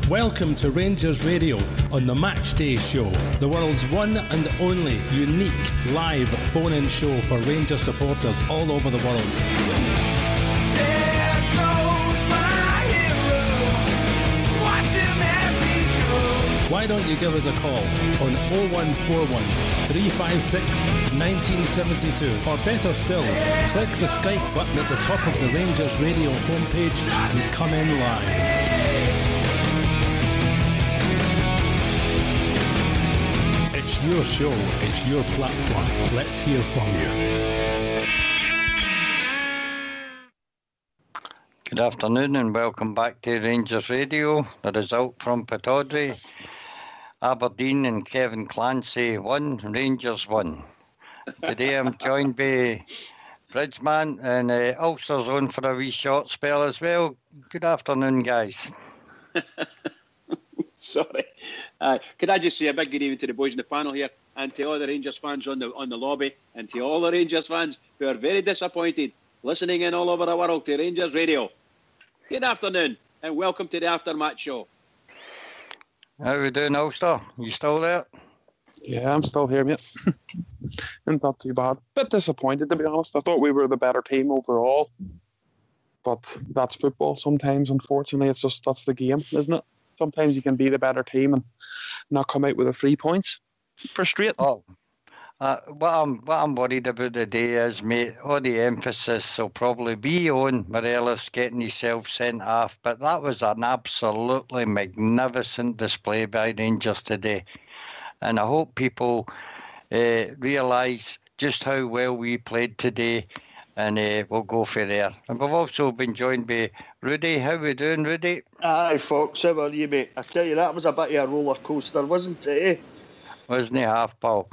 Welcome to Rangers Radio on the Matchday show, the world's one and only unique live phone-in show for Rangers supporters all over the world. There goes my hero. Watch him as he goes. Why don't you give us a call on 0141 356 1972, or better still, click the Skype button at the top of the Rangers Radio homepage and come in live. It's your show, it's your platform. Let's hear from you. Good afternoon and welcome back to Rangers Radio. The result from Pittodrie. Aberdeen and Kevin Clancy won, Rangers won. Today I'm joined by Bridgeman and Ulster's on for a wee short spell as well. Good afternoon, guys. Sorry. Could I just say a big good evening to the boys in the panel here, and to all the Rangers fans on the lobby, and to all the Rangers fans who are very disappointed listening in all over the world to Rangers Radio. Good afternoon and welcome to the aftermatch show. How are we doing, Ulster? You still there? Yeah, I'm still here, mate. Not too bad. Bit disappointed, to be honest. I thought we were the better team overall, but that's football sometimes. Unfortunately, it's just that's the game, isn't it? Sometimes you can be the better team and not come out with the 3 points. Frustrating. Oh, what I'm worried about today is, mate, all the emphasis will probably be on Morelos getting himself sent off, but that was an absolutely magnificent display by Rangers today. And I hope people realise just how well we played today, and we'll go for there. And we've also been joined by Rudy. How we doing, Rudy? Aye, Fox, how are you, mate? I tell you, that was a bit of a roller coaster, wasn't it? Wasn't he, half, pal?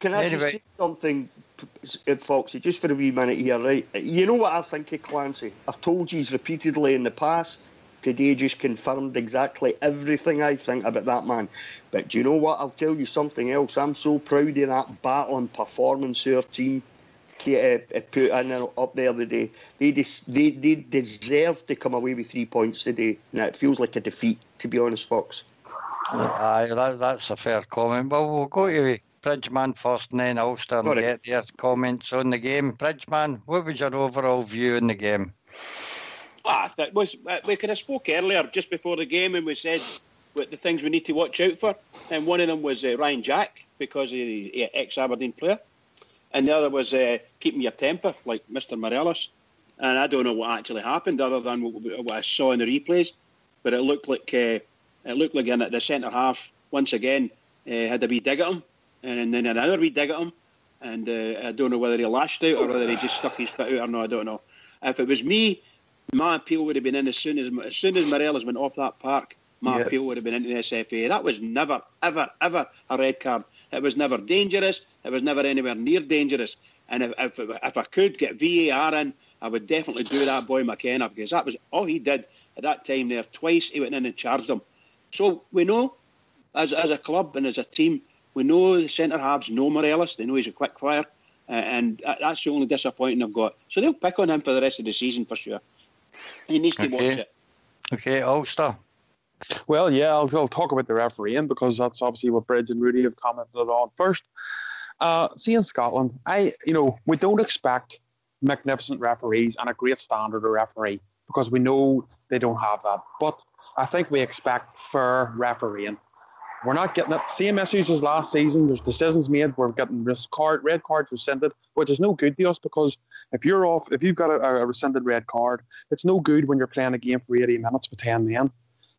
Can I just say something, Foxy, just for a wee minute here, right? You know what I think of Clancy? I've told you repeatedly in the past. Today just confirmed exactly everything I think about that man. But do you know what? I'll tell you something else. I'm so proud of that battling performance our team put in up there today. They deserve to come away with 3 points today. Now, it feels like a defeat, to be honest, Fox. Aye, that's a fair comment. Well, we'll go to Bridgeman first and then Ulster and get their comments on the game. Bridgeman, what was your overall view in the game? We could have spoke earlier, just before the game, and we said what the things we need to watch out for. And one of them was Ryan Jack, because of the ex-Aberdeen player. And the other was keeping your temper, like Mr. Morelos. And I don't know what actually happened, other than what I saw in the replays. But it looked like the centre half once again had a wee dig at him, and then another wee dig at him. And I don't know whether he lashed out or whether he just stuck his foot out or no. I don't know. If it was me, my appeal would have been in as soon as Morelos went off that park. My appeal would have been into the SFA. That was never, ever, ever a red card. It was never dangerous. It was never anywhere near dangerous. And if I could get VAR in, I would definitely do that boy McKenna, because that was all he did at that time there. Twice he went in and charged him. So we know, as a club and as a team, we know the centre halves know Morelos. They know he's a quick fire, and that's the only disappointing I've got. So they'll pick on him for the rest of the season for sure. He needs to watch it. Okay, Ulster. Well, yeah, I'll talk about the refereeing, because that's obviously what Bridge and Rudy have commented on. First, see in Scotland, we don't expect magnificent referees and a great standard of referee, because we know they don't have that. But I think we expect fair refereeing. We're not getting it. Same issues as last season. There's decisions made. We're getting red cards rescinded, which is no good to us, because if you've got a rescinded red card, it's no good when you're playing a game for 80 minutes with 10 men.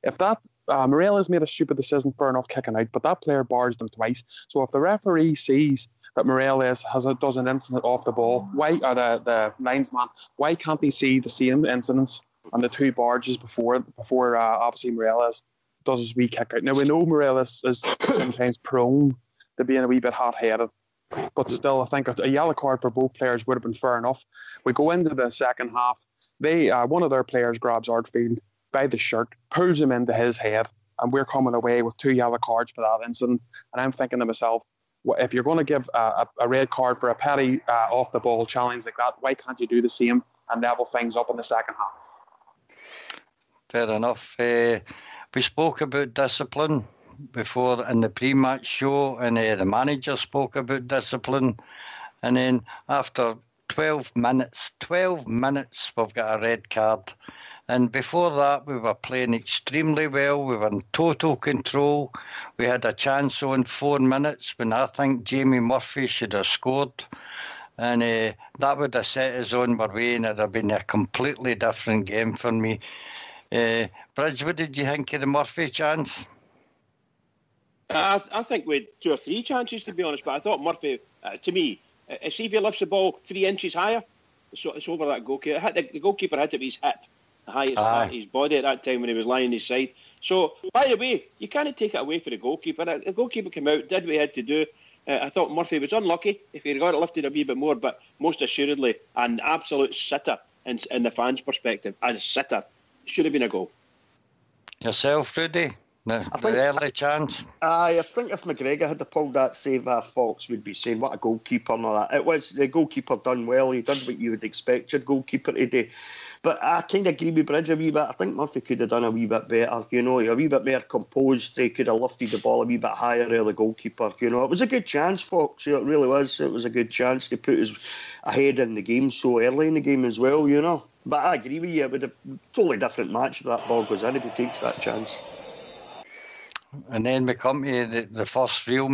If that Morelos made a stupid decision, fair enough, kicking out, but that player bars them twice. So if the referee sees that Morelos does an incident off the ball, the linesman, why can't he see the same incidents and the two barges before obviously Morelos does his wee kick out? Now, we know Morelos is sometimes prone to being a wee bit hot-headed, but still, I think a yellow card for both players would have been fair enough. We go into the second half. One of their players grabs Artfield by the shirt, pulls him into his head, and we're coming away with 2 yellow cards for that incident. And I'm thinking to myself, if you're going to give a red card for a petty off-the-ball challenge like that, why can't you do the same and level things up in the second half? Fair enough. we spoke about discipline before in the pre-match show, and the manager spoke about discipline. And then after 12 minutes, we've got a red card. And before that, we were playing extremely well. We were in total control. We had a chance on 4 minutes when I think Jamie Murphy should have scored. And that would have set us on our way, and it would have been a completely different game for me. Bridge, what did you think of the Murphy chance? I think we had 2 or 3 chances, to be honest, but I thought Murphy, to me, see if he lifts the ball 3 inches higher, it's over that goalkeeper. The goalkeeper had to be his hip, the height his body at that time when he was lying his side. So, by the way, you can't take it away for the goalkeeper. The goalkeeper came out, did what he had to do. I thought Murphy was unlucky if he got it lifted a wee bit more, but most assuredly, an absolute sitter in the fans' perspective. A sitter. Should have been a goal. Yourself, Rudy? The early chance? I think if McGregor had pulled that save, Fox would be saying, what a goalkeeper and all that. It was, the goalkeeper done well. He did what you would expect your goalkeeper to do. But I kind of agree with Bridge a wee bit. I think Murphy could have done a wee bit better, a wee bit more composed. He could have lifted the ball a wee bit higher than the goalkeeper, It was a good chance, Fox. It really was. It was a good chance to put us ahead in the game so early in the game as well, But I agree with you. It would have a totally different match if that ball goes in, if he takes that chance. And then we come to the first real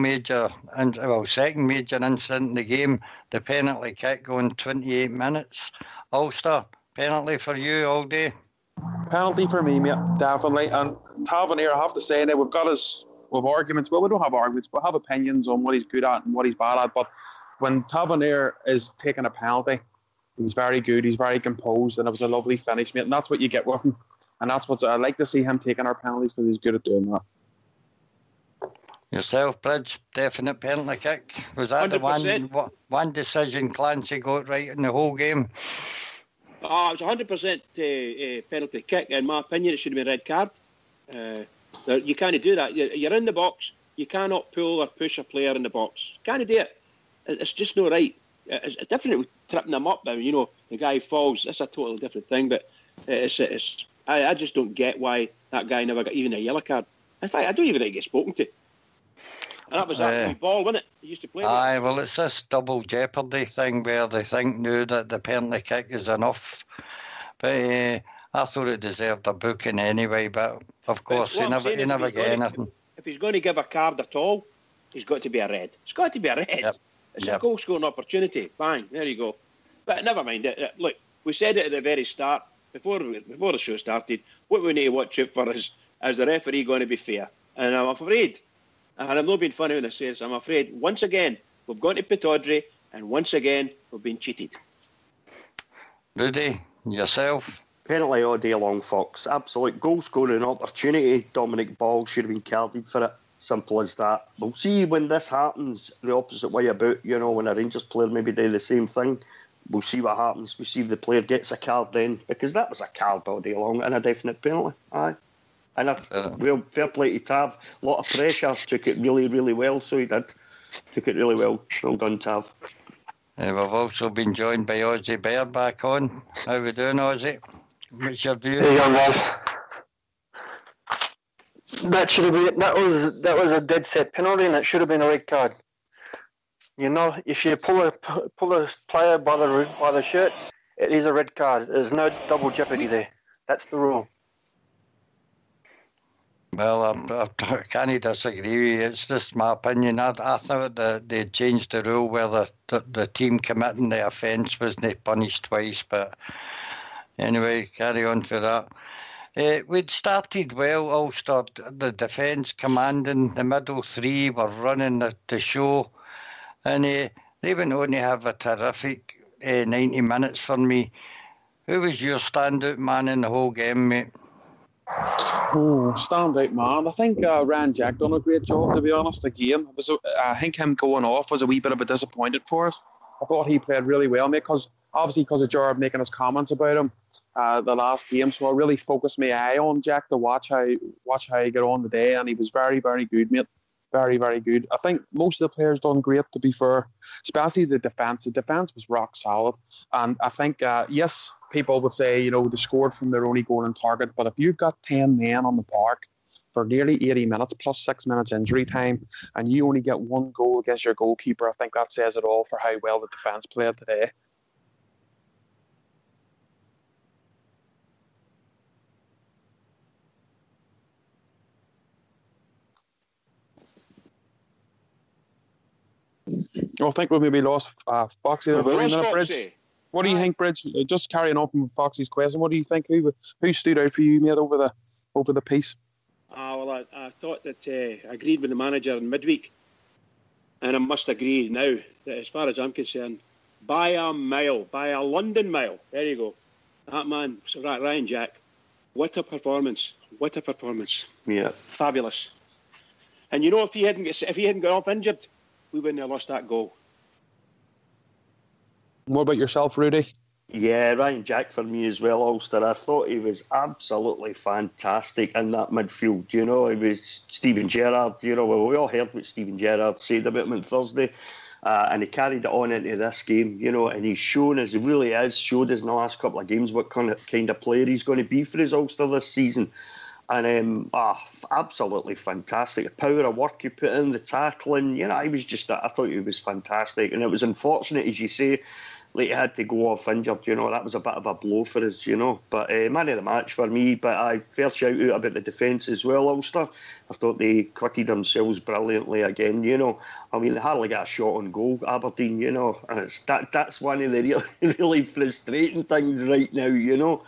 second major incident in the game, the penalty kick going 28 minutes. Ulster, penalty for you all day? Penalty for me, mate, definitely. And Tavernier, I have to say, now we've arguments. Well, we don't have arguments, but have opinions on what he's good at and what he's bad at. But when Tavernier is taking a penalty, he's very good, he's very composed, and it was a lovely finish, mate. And that's what you get with him. And that's what I like to see him taking our penalties, because he's good at doing that. Yourself, Bridge, definite penalty kick. Was that 100%. The one decision Clancy got right in the whole game? Oh, it was 100% penalty kick. In my opinion, it should have been a red card. You can't do that. You're in the box. You cannot pull or push a player in the box. You can't do it. It's just not right. It's different with tripping them up now. The guy falls. That's a totally different thing. But I just don't get why that guy never got even a yellow card. In fact, I don't even think he gets spoken to. And that was that ball, wasn't it? He used to play with. Well, it's this double jeopardy thing where they think now that the penalty kick is enough. But I thought it deserved a booking anyway. But of course, he never get anything. If he's going to give a card at all, he's got to be a red. It's got to be a red. Yep. It's a goal-scoring opportunity. Bang, there you go. But never mind it. Look, we said it at the very start, before the show started, what we need to watch out for is the referee going to be fair. And I'm afraid, and I'm not being funny when I say this, I'm afraid, once again, we've gone to Pittodrie, and once again, we've been cheated. Rudy, yourself? Penalty all day long, Fox. Absolute goal-scoring opportunity. Dominic Ball should have been carded for it. Simple as that. We'll see when this happens the opposite way about, when a Rangers player maybe do the same thing. We'll see what happens. We'll see if the player gets a card then, because that was a card all day long and a definite penalty. Aye. And fair play to Tav. A lot of pressure. Took it really, really well, so he did. Took it really well. Well done, Tav. We've also been joined by Ozzy Bear back on. How we doing, Ozzy? What's your view? Hey, young guys. That should have been. That was a dead set penalty, and it should have been a red card. If you pull a player by the shirt, it is a red card. There's no double jeopardy there. That's the rule. Well, I can't disagree with you. It's just my opinion. I thought that they changed the rule where the team committing the offence wasn't punished twice. But anyway, carry on for that. We'd started well, Ulster. The defence commanding, the middle three were running the show. And they went on to have a terrific 90 minutes for me. Who was your standout man in the whole game, mate? Oh, standout man. I think Ryan Jack done a great job, to be honest. The game, I think him going off was a wee bit of a disappointment for us. I thought he played really well, mate, because of Gerard making his comments about him the last game. So I really focused my eye on Jack to watch how he got on today, and he was very, very good, mate. Very, very good. I think most of the players done great, to be fair, especially the defence. The defence was rock solid. And I think, yes, people would say, they scored from their only goal and target. But if you've got 10 men on the park for nearly 80 minutes plus 6 minutes injury time, and you only get one goal against your goalkeeper. I think that says it all for how well the defence played today. I think we maybe lost Foxy there for a minute, Bridge. What do you think, Bridge? Just carrying on from Foxy's question, what do you think? Who stood out for you, mate, over the piece? Well, I thought that I agreed with the manager in midweek, and I must agree now that as far as I'm concerned, by a mile, by a London mile, there you go. That man, Ryan Jack, what a performance! What a performance! Yeah, fabulous. And you know, if he hadn't got off injured, we wouldn't have lost that goal. What about yourself, Rudy? Yeah, Ryan Jack for me as well, Ulster. I thought he was absolutely fantastic in that midfield. You know, it was Steven Gerrard. You know, well, we all heard what Steven Gerrard said about him on Thursday, and he carried it on into this game. You know, and he's shown us, he really has showed us in the last couple of games what kind of player he's going to be for his Ulster this season. And absolutely fantastic. The power of work he put in, the tackling. You know, I thought he was fantastic, and it was unfortunate, as you say, like he had to go off injured, you know, that was a bit of a blow for us, you know. But man of the match for me, but I fair shout out about the defence as well, Ulster. I thought they quitted themselves brilliantly again, you know. I mean, they hardly got a shot on goal, Aberdeen, you know. And that's one of the really, really frustrating things right now, you know,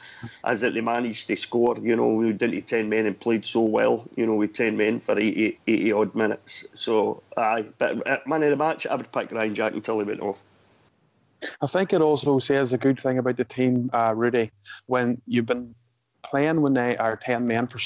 is that they managed to score, you know. We went into 10 men and played so well, you know, with 10 men for 80 odd minutes. So, but man of the match, I would pick Ryan Jack until he went off. I think it also says a good thing about the team, Rudy, when you've been playing when they are 10 men for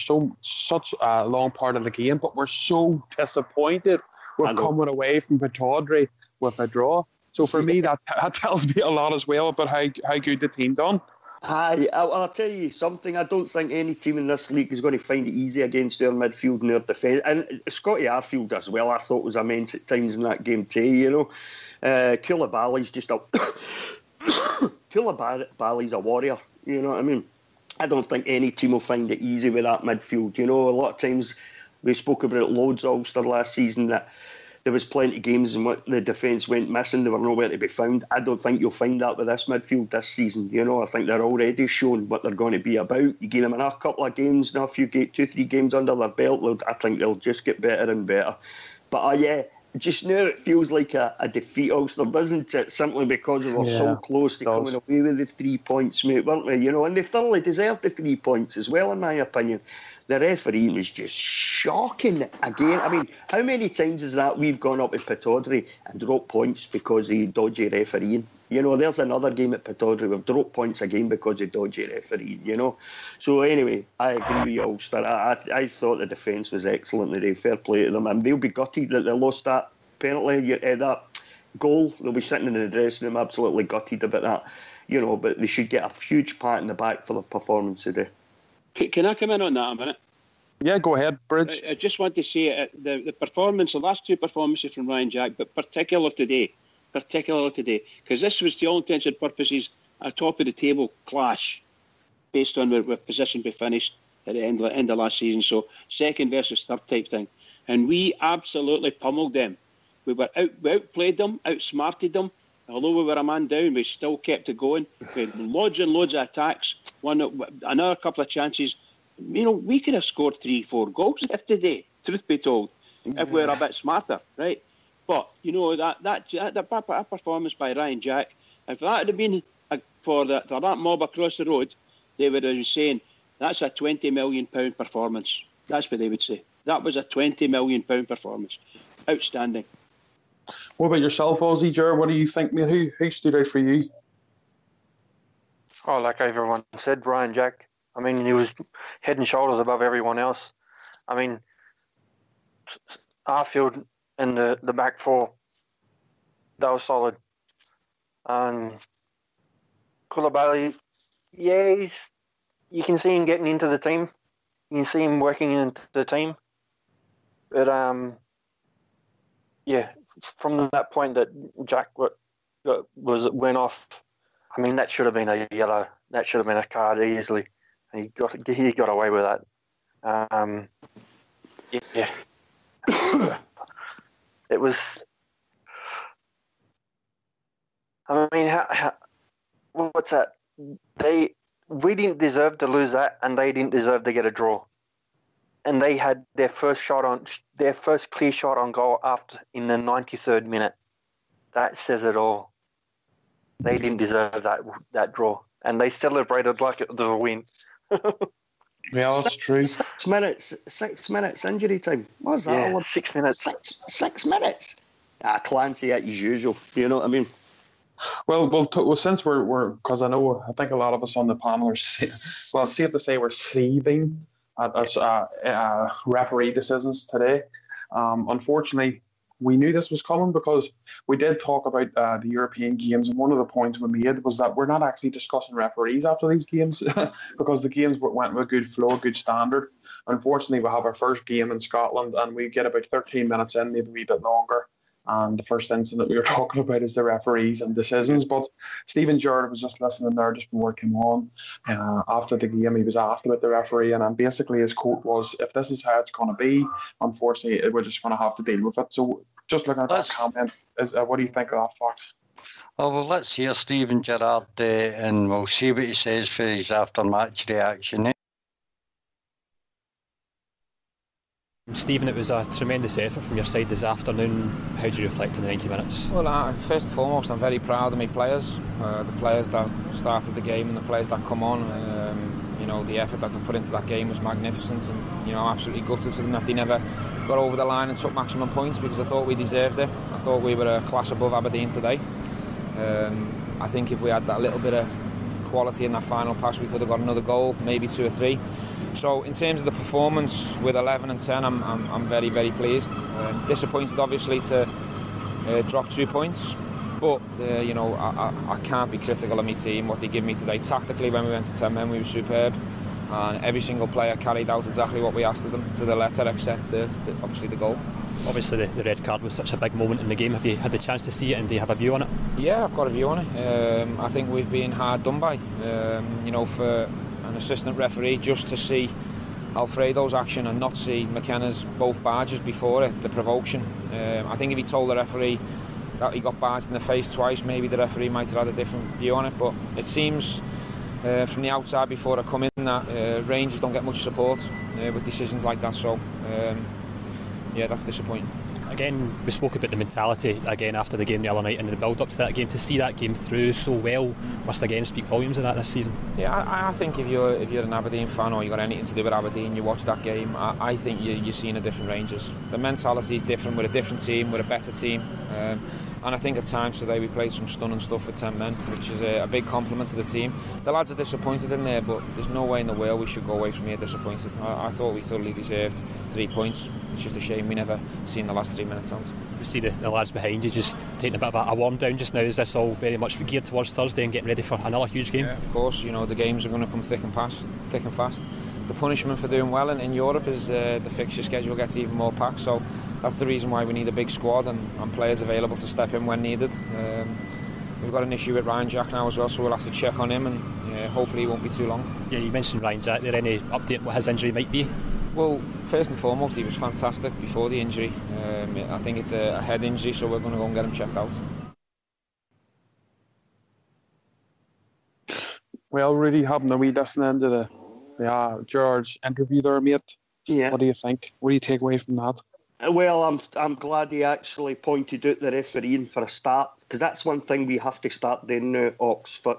such a long part of the game, but we're so disappointed with coming away from Pittodrie with a draw. So for me, that tells me a lot as well about how good the team done. I'll tell you something. I don't think any team in this league is going to find it easy against their midfield and their defence. And Scotty Arfield as well, I thought was immense at times in that game too, you know. Koulibaly's just a Koulibaly's a warrior, you know what I mean? I don't think any team will find it easy with that midfield, you know. A lot of times we spoke about it loads Ulster last season that there was plenty of games in which the defence went missing, they were nowhere to be found. I don't think you'll find that with this midfield this season, you know. I think they're already shown what they're going to be about. You give them another couple of games, now 2-3 games under their belt, I think they'll just get better and better. But yeah, just now it feels like a defeat, Ulster, doesn't it? Simply because we were so close to coming away with the 3 points, mate, weren't we? You know, and they thoroughly deserved the 3 points as well, in my opinion. The refereeing was just shocking again. I mean, how many times is that we've gone up to Pittodrie and dropped points because of dodgy refereeing? You know, there's another game at Pittodrie, we've dropped points again because of dodgy refereeing, you know. So anyway, I agree with you, Ulster. I thought the defence was excellent today. Fair play to them. And they'll be gutted that they lost that penalty, that goal. They'll be sitting in the dressing room absolutely gutted about that, you know, but they should get a huge pat in the back for the performance today. Can I come in on that a minute? Yeah, go ahead, Bridge. I just want to say the performance, the last two performances from Ryan Jack, but particular today, because this was, to all intents and purposes, a top of the table clash based on what position we finished at the end of last season. So second versus third type thing. And we absolutely pummeled them. We outplayed them, outsmarted them. Although we were a man down, we still kept it going. We had loads and loads of attacks. Another couple of chances. You know, we could have scored 3-4 goals today, truth be told, if we were a bit smarter, right? But, you know, that performance by Ryan Jack, if that had been for that mob across the road, they would have been saying, that's a £20 million performance. That's what they would say. That was a £20 million performance. Outstanding. What about yourself, Ozzy Ger? What do you think, mate? Who stood out for you? Oh, like everyone said, Ryan Jack. I mean, he was head and shoulders above everyone else. I mean, Arfield in the back four, that was solid. And Koulibaly, yeah, you can see him getting into the team. You can see him working into the team. But, yeah, from that point that Jack went off, I mean, that should have been a yellow. That should have been a card easily. And he got away with that. Yeah. It was. I mean, what's that? We didn't deserve to lose that, and they didn't deserve to get a draw. And they had their first clear shot on goal in the 93rd minute. That says it all. They didn't deserve that draw, and they celebrated like it was a win. Yeah, that's true. 6 minutes. 6 minutes injury time. What was that? Yeah, 6 minutes. 6 minutes. Clancy as usual. You know what I mean? Well, since we're because I think a lot of us on the panel are it's safe to say we're seething at referee decisions today. Unfortunately, we knew this was coming because we did talk about the European games, and one of the points we made was that we're not actually discussing referees after these games because the games went with a good flow, a good standard. Unfortunately, we have our first game in Scotland, and we get about 13 minutes in, maybe a wee bit longer. And the first incident we were talking about is the referees and decisions. But Stephen Gerrard was just listening there just before it came on. After the game, he was asked about the referee, and basically his quote was, if this is how it's going to be, unfortunately, we're just going to have to deal with it. So just looking at that comment, what do you think of that, Fox? Well, let's hear Stephen Gerrard and we'll see what he says for his after-match reaction. Stephen, it was a tremendous effort from your side this afternoon. How do you reflect on the 90 minutes? Well, first and foremost, I'm very proud of my players, the players that started the game and the players that come on. The effort that they put into that game was magnificent, and I'm absolutely gutted for them that they never got over the line and took maximum points, because I thought we deserved it. I thought we were a class above Aberdeen today. I think if we had that little bit of quality in that final pass, we could have got another goal, maybe 2 or 3. So in terms of the performance with 11 and 10, I'm very, very pleased. Disappointed, obviously, to drop 2 points, but I can't be critical of my team, what they give me today. Tactically, when we went to 10 men, we were superb, and every single player carried out exactly what we asked of them to the letter, except obviously the goal. Obviously the red card was such a big moment in the game. Have you had the chance to see it, and do you have a view on it? Yeah, I've got a view on it. I think we've been hard done by. For an assistant referee just to see Alfredo's action and not see McKenna's both barges before it, the provocation. I think if he told the referee that he got barged in the face twice, maybe the referee might have had a different view on it, but it seems from the outside before I come in that Rangers don't get much support with decisions like that, so that's disappointing. Again, we spoke about the mentality again after the game the other night and the build up to that game. To see that game through so well must again speak volumes of that this season. Yeah, I think if you're an Aberdeen fan or you've got anything to do with Aberdeen, you watch that game, I think you're seeing a different Rangers. The mentality is different. We're a different team, we're a better team, and I think at times today we played some stunning stuff with 10 men, which is a big compliment to the team. The lads are disappointed in there, but there's no way in the world we should go away from here disappointed. I thought we thoroughly deserved 3 points. It's just a shame we never seen the last 3 minutes out. You see the lads behind you just taking a bit of a warm down just now. Is this all very much geared towards Thursday and getting ready for another huge game? Yeah, of course, the games are going to come thick and fast. The punishment for doing well in Europe is the fixture schedule gets even more packed, so that's the reason why we need a big squad and players available to step in when needed. We've got an issue with Ryan Jack now as well, so we'll have to check on him, and hopefully it won't be too long. Yeah, you mentioned Ryan Jack. Is there any update what his injury might be? Well, first and foremost, he was fantastic before the injury. I think it's a head injury, so we're going to go and get him checked out. Well, really having a wee listening to the George interview there, mate. Yeah. What do you think? What do you take away from that? Well, I'm glad he actually pointed out the refereeing for a start, because that's one thing we have to start doing now, Ulster.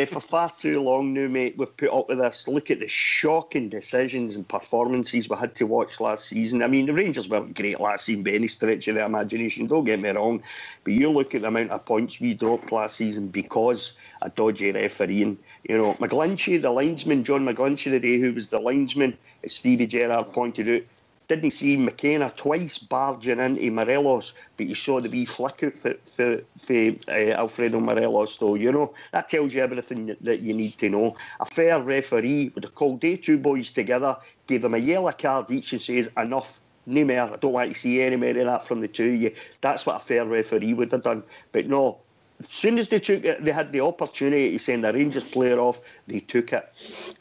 For far too long now, mate, we've put up with this. Look at the shocking decisions and performances we had to watch last season. I mean, the Rangers weren't great last season by any stretch of the imagination, don't get me wrong, but you look at the amount of points we dropped last season because of dodgy refereeing. McGlinchey, the linesman, John McGlinchey today, who was the linesman, as Stevie Gerrard pointed out, didn't see McKenna twice barging into Morelos, but you saw the wee flick out for Alfredo Morelos, though. That tells you everything that you need to know. A fair referee would have called the two boys together, gave them a yellow card each and says, enough, no more, I don't want to see any more of that from the two of you. That's what a fair referee would have done. But no, as soon as they had the opportunity to send a Rangers player off, they took it.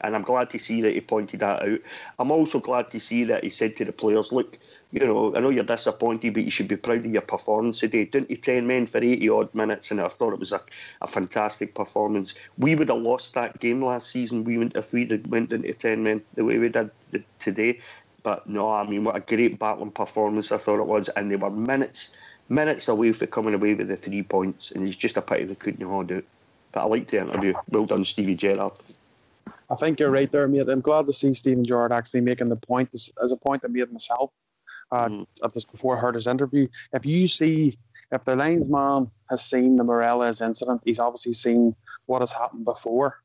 And I'm glad to see that he pointed that out. I'm also glad to see that he said to the players, look, I know you're disappointed, but you should be proud of your performance today. Didn't you 10 men for 80-odd minutes? And I thought it was a fantastic performance. We would have lost that game last season if we went into 10 men the way we did today. But no, I mean, what a great battling performance I thought it was. And they were minutes away from coming away with the 3 points. And it's just a pity they couldn't hold it. But I liked the interview. Well done, Stevie Gerrard. I think you're right there, mate. I'm glad to see Stephen Gerrard actually making the point, as a point I made myself just before I heard his interview. If the linesman has seen the Morelos incident, he's obviously seen what has happened before.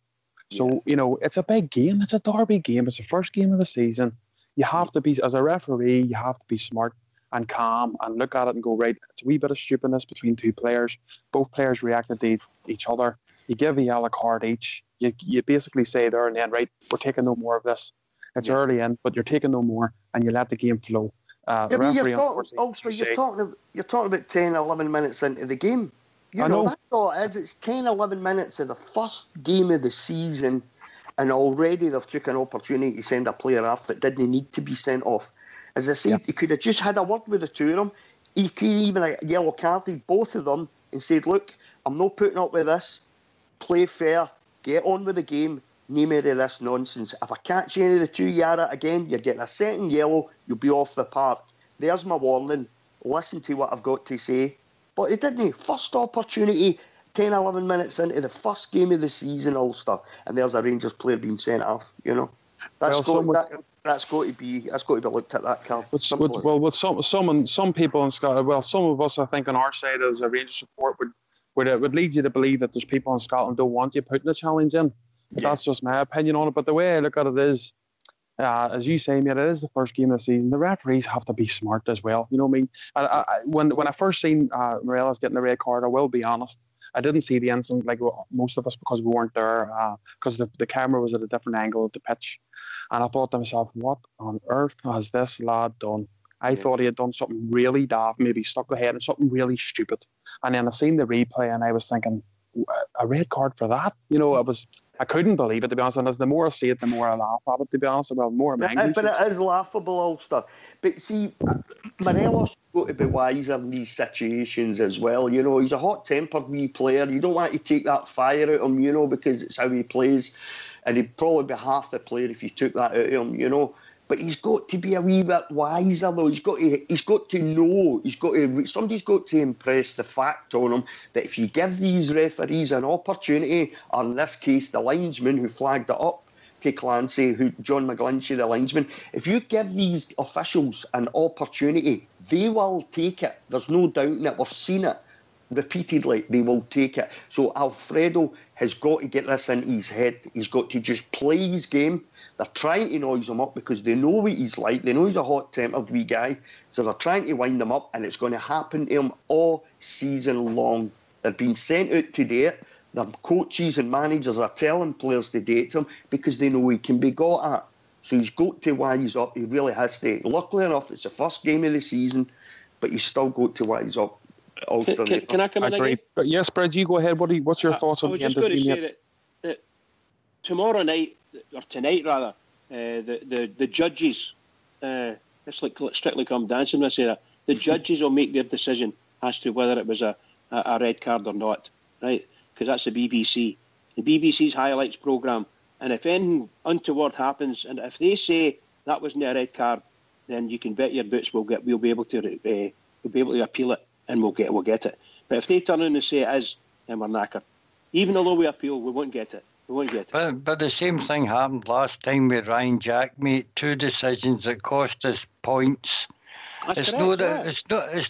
So, it's a big game. It's a derby game. It's the first game of the season. You have to be, as a referee, you have to be smart and calm and look at it and go, right, it's a wee bit of stupidness between two players. Both players reacted to each other. You give a yellow card each. You basically say there and then, right, we're taking no more of this. It's early in, but you're taking no more, and you let the game flow. You're talking about 10, 11 minutes into the game. I know. That's all it is. It's 10, 11 minutes of the first game of the season, and already they've took an opportunity to send a player off that didn't need to be sent off. As I said, he could have just had a word with the two of them. He could even have yellow carded both of them and said, look, I'm not putting up with this. Play fair. Get on with the game. No more of this nonsense. If I catch any of the two Yara again, you're getting a second yellow. You'll be off the park. There's my warning. Listen to what I've got to say. But he didn't. First opportunity, 10, 11 minutes into the first game of the season, Ulster, and there's a Rangers player being sent off. That's got to be looked at, that card. With some people in Scotland, well, some of us, I think, on our side as a Rangers support would lead you to believe that there's people in Scotland don't want you putting the challenge in. That's just my opinion on it. But the way I look at it is, as you say, mate, it is the first game of the season. The referees have to be smart as well. You know what I mean? When I first seen Morelos getting the red card, I will be honest, I didn't see the incident like most of us because we weren't there, because the camera was at a different angle of the pitch. And I thought to myself, what on earth has this lad done? I thought he had done something really daft, maybe stuck the head in something really stupid. And then I seen the replay and I was thinking, a red card for that? I couldn't believe it, to be honest. And as the more I see it, the more I laugh at it, to be honest. Well, the more I'm angry. But it is laughable, Ulster. But see, Morelos has got to be wiser in these situations as well. He's a hot-tempered wee player. You don't want to take that fire out of him, because it's how he plays. And he'd probably be half the player if you took that out of him, But he's got to be a wee bit wiser, though. He's got to know. Somebody's got to impress the fact on him that if you give these referees an opportunity, or in this case, the linesman who flagged it up to Clancy, John McGlinchey, the linesman, if you give these officials an opportunity, they will take it. There's no doubt in it. We've seen it repeatedly. They will take it. So Alfredo has got to get this into his head. He's got to just play his game. They're trying to noise him up because they know what he's like. They know he's a hot-tempered wee guy. So they're trying to wind him up, and it's going to happen to him all season long. They're being sent out to date. Their coaches and managers are telling players to date him because they know he can be got at. So he's got to wise up. He really has to. Luckily enough, it's the first game of the season, but he's still got to wise up. Can I come in again? But yes, Brad, you go ahead. What's your thoughts on the end of the game? I was just going to say that tomorrow night, or tonight rather, the judges, it's like Strictly Come Dancing when I say that, the judges will make their decision as to whether it was a red card or not, right? Because that's the BBC. The BBC's highlights programme. And if anything untoward happens, and if they say that wasn't a red card, then you can bet your boots we'll be able to appeal it, and we'll get it. But if they turn around and say it is, then we're knackered. Even although we appeal, we won't get it. But the same thing happened last time with Ryan Jack, mate. 2 decisions that cost us points. It's not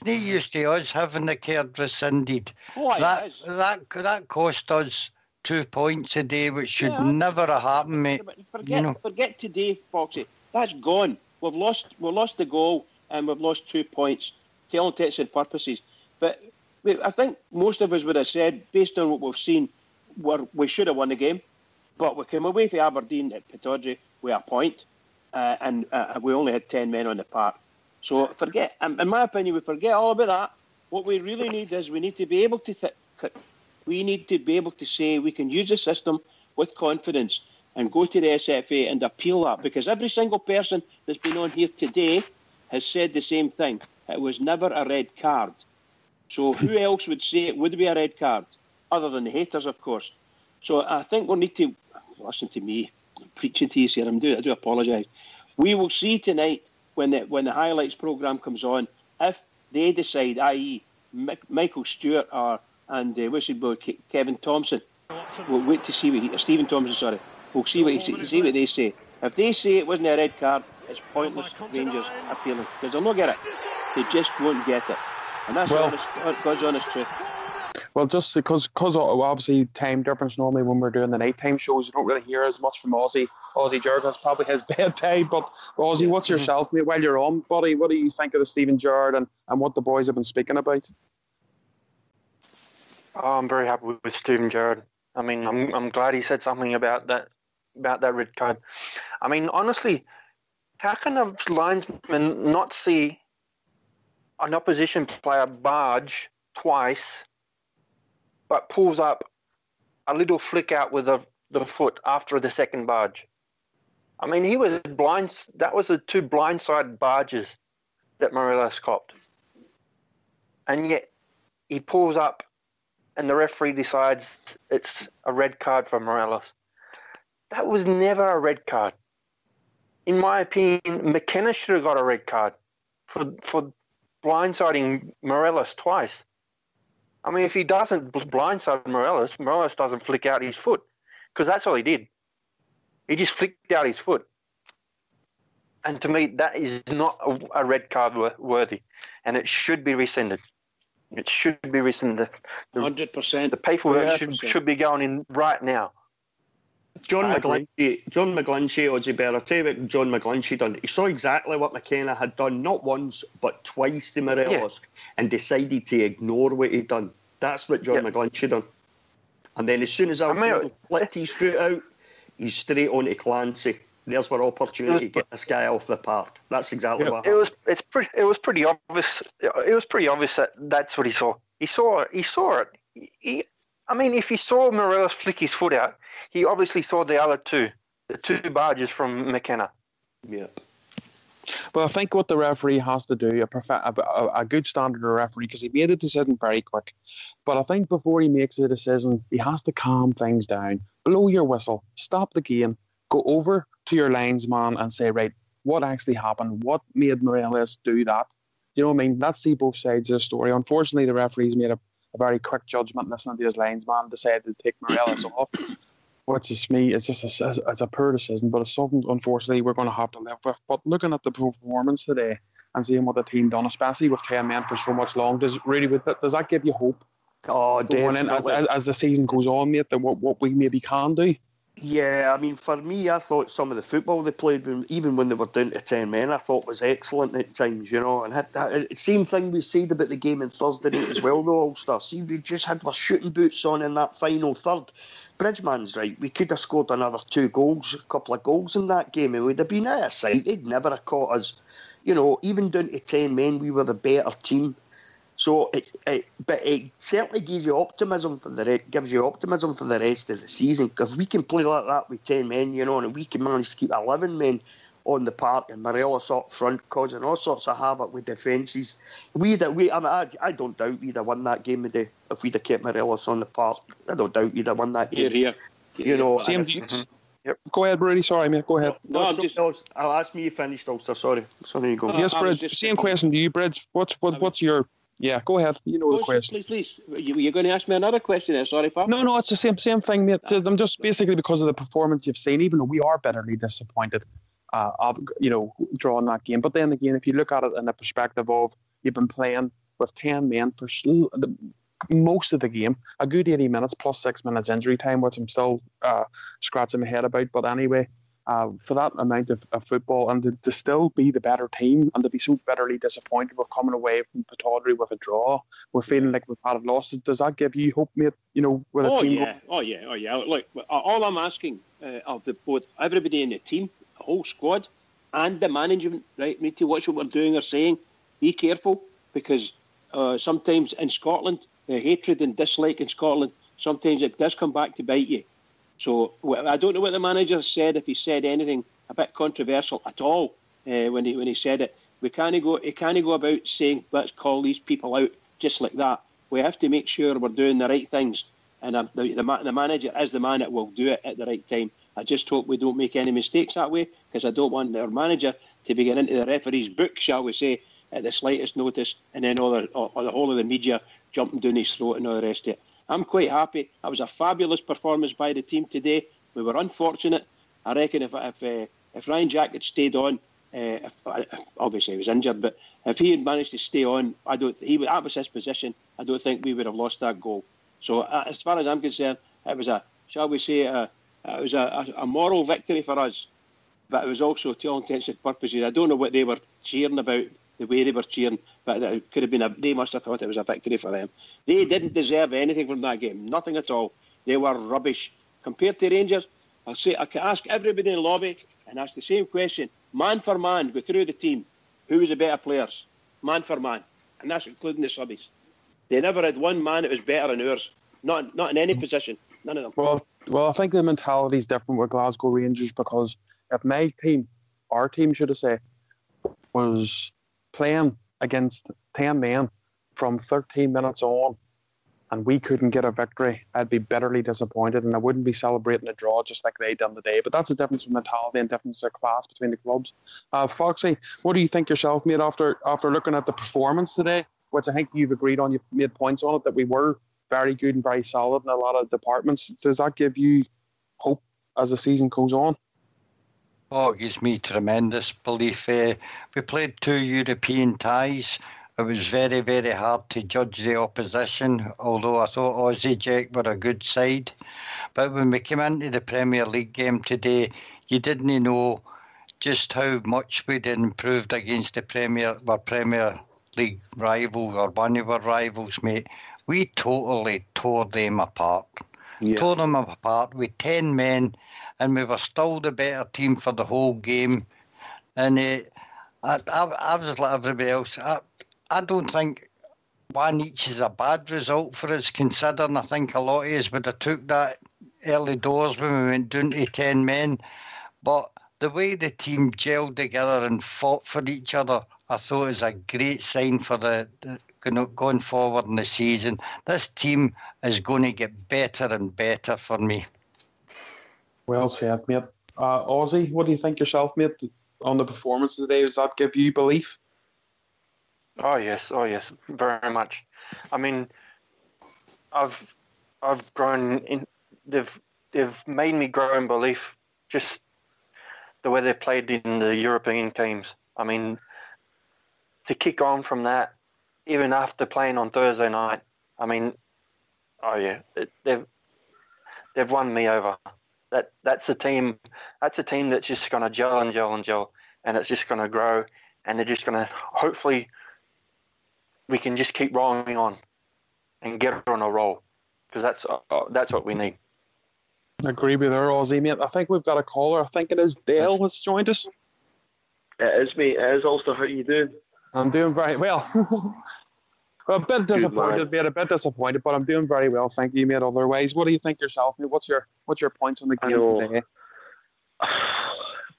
used to us having the card rescinded. That cost us 2 points a day, which should never have happened, mate. Forget today, Foxy. That's gone. We've lost the goal and we've lost 2 points. To all intents and purposes. But I think most of us would have said, based on what we've seen, we should have won the game. But we came away from Aberdeen at Pittodrie with a point, and we only had 10 men on the park. So forget, in my opinion, we forget all about that. What we really need is we need to be able to say we can use the system with confidence. and go to the SFA and appeal that, because every single person that's been on here today has said the same thing. It was never a red card. So who else would say it would be a red card, other than the haters, of course? So I think we need to listen to me. I'm preaching to you here. I do apologise. We will see tonight when the highlights programme comes on, if they decide, i.e. Michael Stewart and Kevin Thompson. We'll wait to see what Stephen Thompson. Sorry, we'll see what they say. If they say it wasn't a red card, it's pointless. Rangers appealing, because they'll not get it. They just won't get it, and that's God's honest truth. Well, just because obviously time difference, normally when we're doing the nighttime shows, you don't really hear as much from Ozzy. Ozzy Gerrard's probably his bedtime, but Ozzy, what's yourself, mate, while you're on, buddy? What do you think of the Stephen Gerrard and what the boys have been speaking about? Oh, I'm very happy with Stephen Gerrard. I mean, I'm glad he said something about that red card. I mean, honestly, how can a linesman not see an opposition player barge twice, but pulls up a little flick out with the foot after the second barge? I mean, he was blind. That was the two blindside barges that Morelos copped. And yet he pulls up and the referee decides it's a red card for Morelos. That was never a red card. In my opinion, McKenna should have got a red card for blindsiding Morelos twice. I mean, if he doesn't blindside Morelos doesn't flick out his foot, because that's all he did. He just flicked out his foot. And to me, that is not a red card worthy, and it should be rescinded. It should be rescinded. 100%. The paperwork should be going in right now. John McGlinchey, Ozzy Bear, I'll tell you what John McGlinchey done. He saw exactly what McKenna had done, not once, but twice to Morelos, and decided to ignore what he'd done. That's what John McGlinchey done. And then as soon as Alfredo flicked his foot out, he's straight on to Clancy. There's our opportunity to get this guy off the park. That's exactly what happened. It was pretty obvious. It was pretty obvious that that's what he saw. He saw it. I mean, if he saw Morelos flick his foot out, he obviously saw the two barges from McKenna. Yeah. Well, I think what the referee has to do, a good standard of referee, because he made a decision very quick. But I think before he makes a decision, he has to calm things down, blow your whistle, stop the game, go over to your linesman and say, right, what actually happened? What made Morelos do that? You know what I mean? Let's see both sides of the story. Unfortunately, the referee's made a very quick judgment, listening to his linesman, decided to take Morelos off. Which is me, it's just it's a poor decision, but it's something, unfortunately, we're going to have to live with. But looking at the performance today and seeing what the team done, especially with 10 men for so much long, does that give you hope? Oh, definitely. As the season goes on, mate, that what we maybe can do? Yeah, I mean, for me, I thought some of the football they played, even when they were down to 10 men, I thought was excellent at times, you know. And that same thing we said about the game on Thursday night as well, though, All-Star. See, we just had our shooting boots on in that final third. Bridgman's right. We could have scored another 2 goals, a couple of goals in that game. It would have been out of sight. They'd never have caught us. You know, even down to 10 men, we were the better team. So, but it certainly gives you optimism for the rest of the season. Because we can play like that with 10 men, you know, and we can manage to keep 11 men on the park and Morelos up front, causing all sorts of havoc with defences. I don't doubt we'd have won that game if we'd have kept Morelos on the park. I don't doubt we'd have won that game. Here. You know, same views. Yep. Go ahead, Brady. Sorry, mate. Go ahead. No, I'll ask me you finished, Ulster. Sorry, you go. Yes, Bridge. Same question to you, Bridge. What's your? Yeah, go ahead. You know the question. Please. You're going to ask me another question there. Sorry, Pop. No, it's the same thing, mate. I'm just basically because of the performance you've seen, even though we are bitterly disappointed, drawing that game. But then again, if you look at it in the perspective of you've been playing with 10 men for most of the game, a good 80 minutes plus 6 minutes injury time, which I'm still scratching my head about. But anyway, for that amount of football and to still be the better team and to be so bitterly disappointed we're coming away from Pataudry with a draw, we're feeling like we've had losses. Does that give you hope, mate? You know, with a team? Oh yeah. Look, all I'm asking of both everybody in the team, the whole squad, and the management, right, need to watch what we're doing or saying. Be careful, because sometimes in Scotland, the hatred and dislike in Scotland, sometimes it does come back to bite you. So I don't know what the manager said, if he said anything a bit controversial at all when he said it. He can't go about saying, let's call these people out just like that. We have to make sure we're doing the right things. And the manager is the man that will do it at the right time. I just hope we don't make any mistakes that way, because I don't want our manager to be getting into the referee's book, shall we say, at the slightest notice, and then all the whole of the media jumping down his throat and all the rest of it. I'm quite happy. That was a fabulous performance by the team today. We were unfortunate. I reckon if Ryan Jack had stayed on, obviously he was injured, but if he had managed to stay on, that was his position. I don't think we would have lost that goal. So as far as I'm concerned, it was a moral victory for us, but it was also, to all intents and purposes, I don't know what they were cheering about, the way they were cheering, but it could have been they must have thought it was a victory for them. They didn't deserve anything from that game, nothing at all. They were rubbish compared to Rangers. I can ask everybody in the lobby and ask the same question, man for man, go through the team, who was the better players, man for man, and that's including the subbies. They never had one man that was better than ours, not in any position, none of them. Well, I think the mentality is different with Glasgow Rangers, because if my team, our team should have said, was playing against 10 men from 13 minutes on and we couldn't get a victory, I'd be bitterly disappointed, and I wouldn't be celebrating a draw just like they done today. But that's a difference in mentality and difference of class between the clubs. Foxy, what do you think yourself, mate, after looking at the performance today, which I think you've agreed on, you've made points on it, that we were very good and very solid in a lot of departments. Does that give you hope as the season goes on? Oh, it gives me tremendous belief. We played 2 European ties. It was very, very hard to judge the opposition, although I thought Aussie Jack were a good side. But when we came into the Premier League game today, you didn't know just how much we'd improved against the Premier League rival, or one of our rivals, mate. We totally tore them apart. Yeah. Tore them apart with 10 men, and we were still the better team for the whole game. And I was like everybody else. I don't think 1 each is a bad result for us, considering I think a lot of us would have took that early doors when we went down to 10 men. But the way the team gelled together and fought for each other, I thought is a great sign for the going forward in the season. This team is going to get better and better for me. Well said, mate. Ozzy, what do you think yourself, mate, on the performance today? Does that give you belief? Oh yes, very much. I mean, I've grown in. They've made me grow in belief. Just the way they played in the European teams. I mean, to kick on from that, even after playing on Thursday night, I mean, oh yeah, they've won me over. That's a team. That's a team that's just going to gel, and it's just going to grow, and they're just going to hopefully. We can just keep rolling on and get on a roll, because that's what we need. I agree with her, Aussie, mate. I think we've got a caller. I think it is Dale that's joined us. It is, mate. It is also. How you doing? I'm doing very well. Well, a bit disappointed, mate. A bit disappointed, but I'm doing very well. Thank you, mate. Otherwise, what do you think yourself, mate? What's your points on the game today?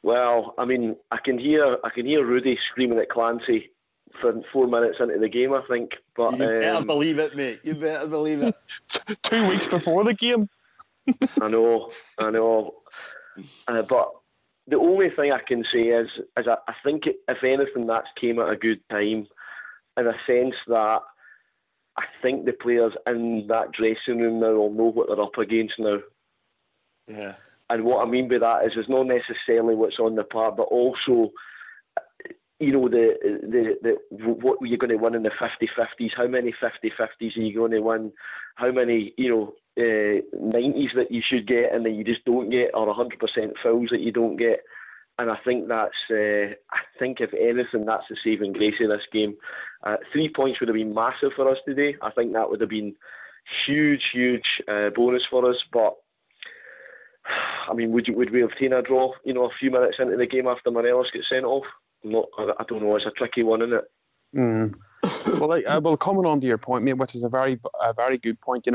Well, I mean, I can hear Rudy screaming at Clancy for 4 minutes into the game, I think. But you better believe it, mate. You better believe it. 2 weeks before the game. I know. But the only thing I can say is I think, if anything, that came at a good time, in a sense that I think the players in that dressing room now will know what they're up against now. Yeah. And what I mean by that is, it's not necessarily what's on the part, but also, you know, the what you're going to win in the 50-50s. How many 50-50s are you going to win? How many, 90s that you should get and that you just don't get, or 100% fouls that you don't get? And I think that's, I think if anything, that's the saving grace of this game. 3 points would have been massive for us today. I think that would have been huge bonus for us. But I mean, would we have taken a draw? A few minutes into the game after Morelos gets sent off. I don't know. It's a tricky one, isn't it? Well, coming on to your point, mate, which is a very good point.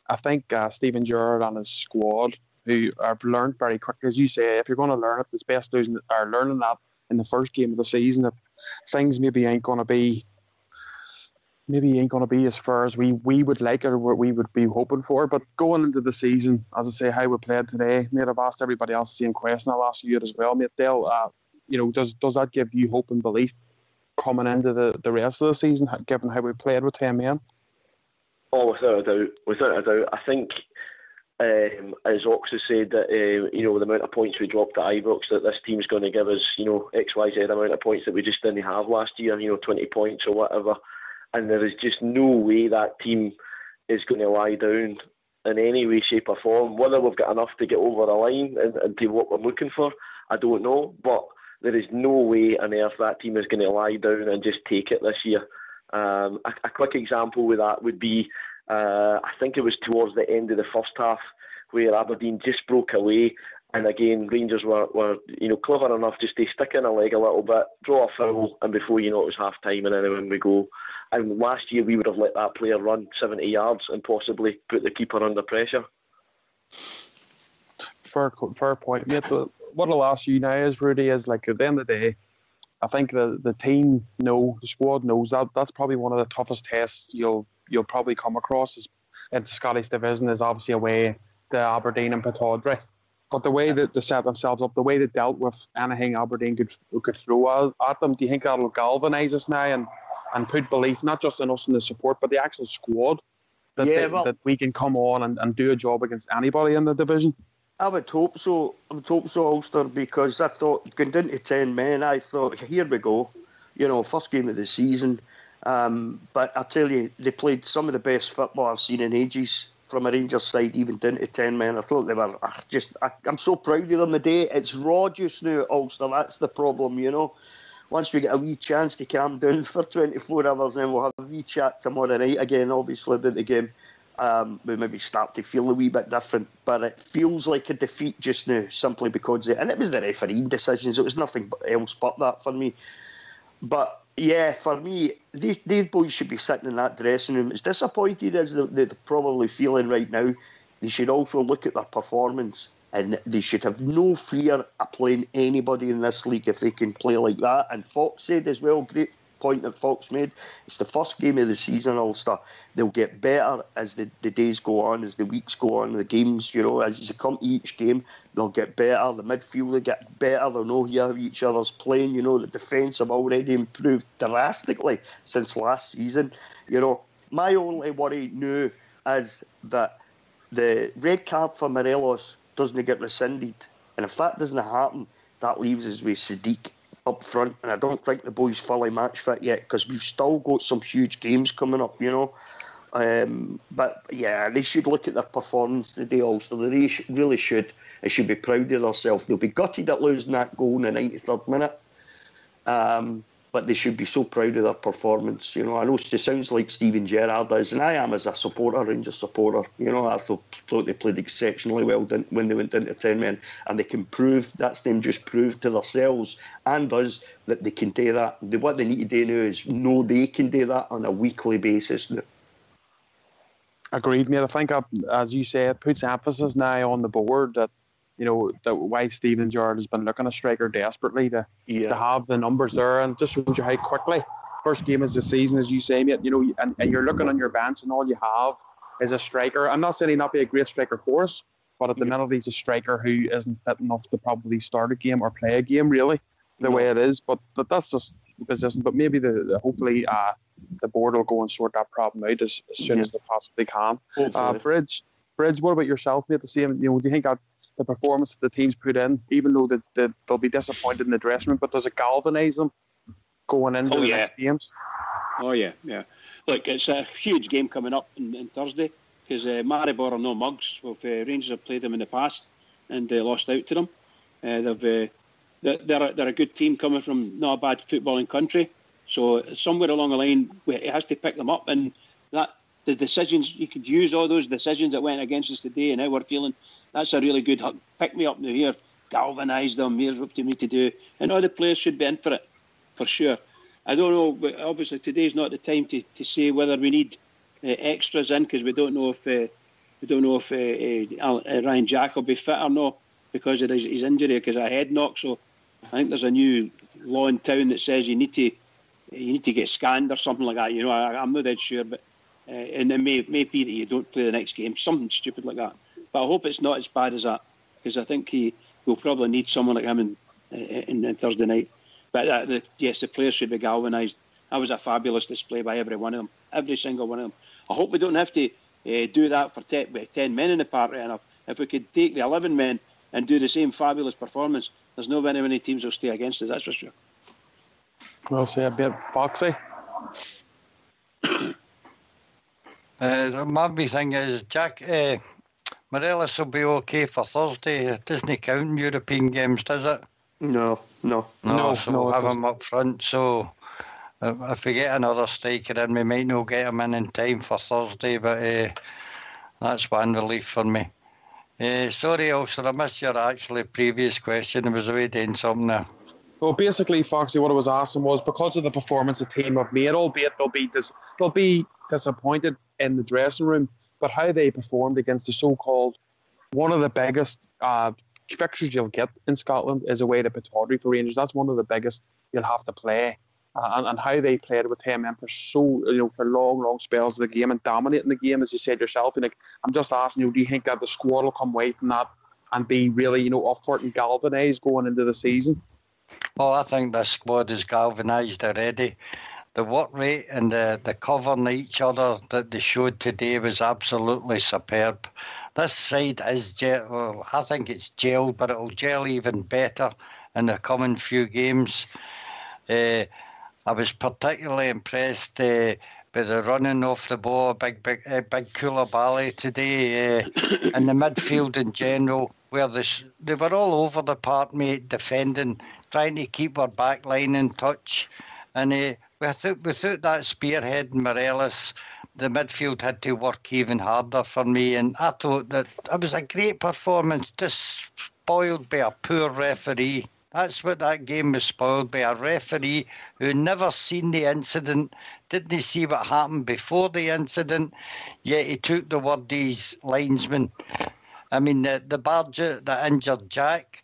I think Stephen Gerrard and his squad who have learned very quickly. As you say, if you're going to learn it, it's best learning that in the first game of the season. That things maybe ain't going to be as far as we would like or what we would be hoping for. But going into the season, as I say, how we played today, mate, I've asked everybody else the same question. I'll ask you it as well, mate. Dale, does that give you hope and belief coming into the rest of the season, given how we played with 10 men? Oh, without a doubt. I think, as Ox has said, that the amount of points we dropped at Ibrox, that this team's going to give us, XYZ amount of points that we just didn't have last year, 20 points or whatever. And there is just no way that team is going to lie down in any way, shape or form. Whether we've got enough to get over the line and do what we're looking for, I don't know. But there is no way on earth that team is going to lie down and just take it this year. A quick example with that would be, I think it was towards the end of the first half where Aberdeen just broke away. And again, Rangers were clever enough just to stick in a leg a little bit, draw a foul, and before you know it was half time and then in we go. And last year we would have let that player run 70 yards and possibly put the keeper under pressure. Fair point, mate. But what I'll ask you now is, Rudy, is like at the end of the day, I think the team the squad knows that's probably one of the toughest tests you'll probably come across in the Scottish division is obviously away to Aberdeen and Pittodrie. But the way that they set themselves up, the way they dealt with anything Aberdeen could throw at them, do you think that'll galvanise us now and put belief not just in us and the support, but the actual squad that we can come on and do a job against anybody in the division? I would hope so. Ulster, because I thought, going down to 10 men, I thought, here we go. First game of the season. But I tell you, they played some of the best football I've seen in ages from a Rangers side, even down to 10 men. I thought they were I'm so proud of them today. It's raw just now, Ulster. That's the problem, Once we get a wee chance to calm down for 24 hours, then we'll have a wee chat tomorrow night again, obviously, about the game. We maybe start to feel a wee bit different, but it feels like a defeat just now, simply because and it was the refereeing decisions. It was nothing else but that for me. But yeah, for me, these boys should be sitting in that dressing room. As disappointed as they're probably feeling right now, they should also look at their performance, and they should have no fear of playing anybody in this league if they can play like that. And Fox said as well, great point that Fox made, it's the first game of the season, Ulster. They'll get better as the days go on, as the weeks go on, the games, as you come to each game, they'll get better. The midfield will get better. They'll know how each other's playing. The defence have already improved drastically since last season. My only worry now is that the red card for Morelos doesn't get rescinded. And if that doesn't happen, that leaves us with Sadiq up front, and I don't think the boy's fully match fit yet, because we've still got some huge games coming up, But yeah, they should look at their performance today, Ulster. They really should. They should be proud of themselves. They'll be gutted at losing that goal in the 93rd minute. But they should be so proud of their performance. I know it sounds like Steven Gerrard is, and I am as a supporter, Rangers supporter. I thought they played exceptionally well when they went into 10 men, and they can prove, that's them just proved to themselves and us that they can do that. What they need to do now is know they can do that on a weekly basis now. Agreed, mate. I think, as you say, it puts emphasis now on the board that that why Steven Gerrard has been looking a striker desperately to have the numbers there, and just shows you how quickly first game is the season, as you say, mate. And you're looking on your bench, and all you have is a striker. I'm not saying he'll not be a great striker for us, but at the minute he's a striker who isn't fit enough to probably start a game or play a game really the way it is. But that's just the position. But maybe hopefully the board will go and sort that problem out as soon as they possibly can. Bridge, what about yourself, mate? The same. Do you think that the performance that the team's put in, even though they'll be disappointed in the dressing room, but does it galvanise them going into the next games? Oh yeah. Look, it's a huge game coming up on Thursday, because Maribor are no mugs. Rangers have played them in the past and lost out to them. They're a good team coming from not a bad footballing country. So somewhere along the line, it has to pick them up, and that the decisions, you could use all those decisions that went against us today, and how we're feeling. That's a really good pick me up now here. Galvanise them. Here's what we need to do. And all the players should be in for it, for sure. I don't know, but obviously today's not the time to say whether we need extras in, because we don't know if We don't know if Ryan Jack will be fit or not because of his injury, because of a head knock. So I think there's a new law in town that says you need to get scanned or something like that. I'm not that sure, but and it may be that you don't play the next game, something stupid like that. But I hope it's not as bad as that, because I think he will probably need someone like him in Thursday night. But yes, the players should be galvanised. That was a fabulous display by every one of them, every single one of them. I hope we don't have to do that for 10 men in the park right enough. If we could take the 11 men and do the same fabulous performance, there's no very many teams will stay against us, that's for sure. We'll see a bit Foxy. My big thing is, Jack, Morelos will be okay for Thursday. It doesn't count in European games, does it? No. So we'll have him up front. So if we get another striker in, we might not get him in time for Thursday, but that's one relief for me. Sorry, Ulster, I missed your actually previous question. I was away doing something there. Well, basically, Foxy, what I was asking was, because of the performance the team have made, albeit they'll be disappointed in the dressing room, but how they performed against the so-called one of the biggest fixtures you'll get in Scotland is away to Pittodrie for Rangers. That's one of the biggest you'll have to play, and how they played with 10 men for for long spells of the game and dominating the game, as you said yourself. And I'm just asking you, do you think that the squad will come away from that and be really up for it and galvanised going into the season? Oh, I think the squad is galvanised already. The work rate and the covering each other that they showed today was absolutely superb. This side is I think it's gelled, but it'll gel even better in the coming few games. I was particularly impressed by the running off the ball, big Koulibaly today, and the midfield in general, where they were all over the park, mate, defending, trying to keep our back line in touch. And without that spearhead in Morelos, the midfield had to work even harder for me. And I thought that it was a great performance, just spoiled by a poor referee. That's what that game was spoiled by, a referee who never seen the incident, didn't see what happened before the incident, yet he took the word of his linesman. I mean, the barge that injured Jack,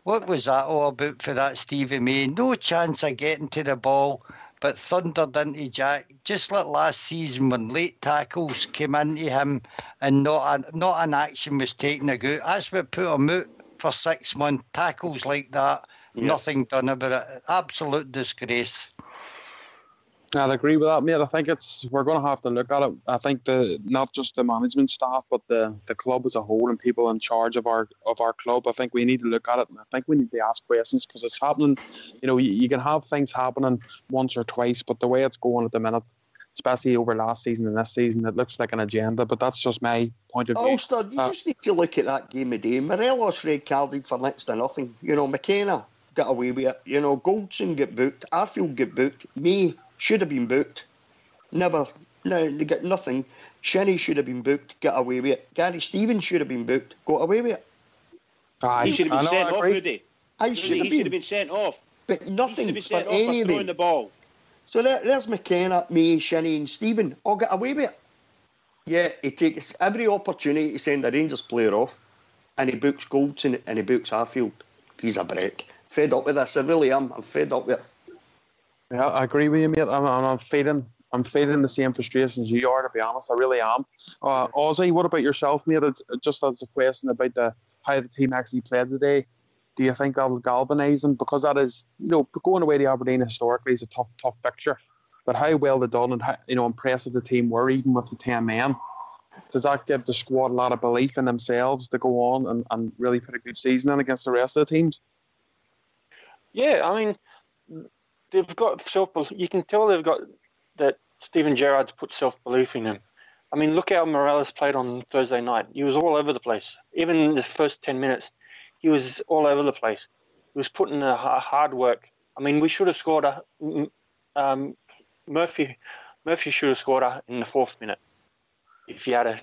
what was that all about for that Stevie May? No chance of getting to the ball, but thundered into Jack, just like last season when late tackles came into him and not an action was taken against. That's what put him out for 6 months. Tackles like that, nothing done about it. Absolute disgrace. I'd agree with that, mate. I think we're going to have to look at it. I think not just the management staff, but the club as a whole and people in charge of our club. I think we need to look at it, and I think we need to ask questions, because it's happening. You can have things happening once or twice, but the way it's going at the minute, especially over last season and this season, it looks like an agenda. But that's just my point of view. Ulster, you just need to look at that game of day. Morelos red carded for next to nothing. McKenna got away with it. Goldson get booked. Arfield get booked. May should have been booked. Never. No, they get nothing. Shinnie should have been booked. Got away with it. Gary Stevens should have been booked. Got away with it. He should have been sent off, Rudy. He should have been sent off. But nothing He should for have been sent off any for of throwing them. the ball. So there's McKenna, May, Shinnie and Stephen all got away with it. Yeah, he takes every opportunity to send a Rangers player off, and he books Goldson and he books Arfield. He's a break. Fed up with this. I really am. I'm fed up with it. Yeah, I agree with you, mate. I'm feeling the same frustrations you are, to be honest. I really am. Ozzy, what about yourself, mate? It's just as a question about how the team actually played today. Do you think that will galvanise them? Because that is, going away to Aberdeen historically is a tough fixture. But how well they done and how impressive the team were, even with the 10 men, does that give the squad a lot of belief in themselves to go on and really put a good season in against the rest of the teams? Yeah, I mean, they've got self-belief. You can tell they've got that. Steven Gerrard's put self-belief in him. I mean, look how Morelos played on Thursday night. He was all over the place. Even in the first 10 minutes, he was all over the place. He was putting in hard work. I mean, we should have scored Murphy should have scored in the 4th minute if he had